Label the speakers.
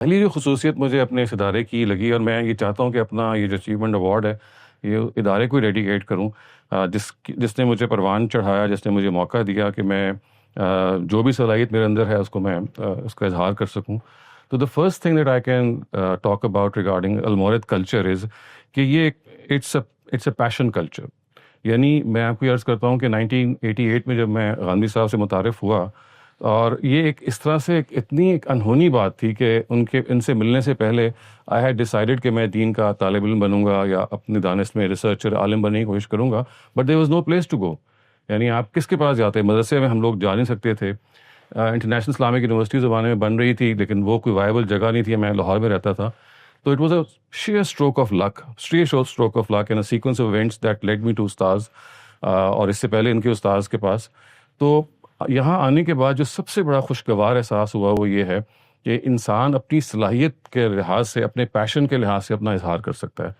Speaker 1: پہلی جو خصوصیت مجھے اپنے اس ادارے کی لگی، اور میں یہ چاہتا ہوں کہ اپنا یہ جو اچیومنٹ ایوارڈ ہے یہ ادارے کو ہی ڈیڈیکیٹ کروں، جس نے مجھے پروان چڑھایا، جس نے مجھے موقع دیا کہ میں جو بھی صلاحیت میرے اندر ہے اس کو میں اس کا اظہار کر سکوں. تو the first thing that I can talk about regarding Almawrid culture is کہ یہ اٹس اے پیشن کلچر. یعنی میں آپ کو عرض کرتا ہوں کہ 1988 میں جب میں گاندھی صاحب سے متعارف ہوا، اور یہ ایک اس طرح سے اتنی ایک انہونی بات تھی کہ ان سے ملنے سے پہلے آئی ہیڈ ڈیسائیڈڈ کہ میں دین کا طالب علم بنوں گا یا اپنے دانش میں ریسرچر عالم بننے کی کوشش کروں گا، but there was no place to go. یعنی آپ کس کے پاس جاتے؟ مدرسے میں ہم لوگ جا نہیں سکتے تھے. انٹرنیشنل اسلامک یونیورسٹی زمانے میں بن رہی تھی لیکن وہ کوئی وائبل جگہ نہیں تھی. میں لاہور میں رہتا تھا. تو it was a sheer stroke of luck and a sequence of events that led me to استاذ، اور اس سے پہلے ان کے استاذ کے پاس. تو یہاں آنے کے بعد جو سب سے بڑا خوشگوار احساس ہوا وہ یہ ہے کہ انسان اپنی صلاحیت کے لحاظ سے، اپنے پیشن کے لحاظ سے اپنا اظہار کر سکتا ہے.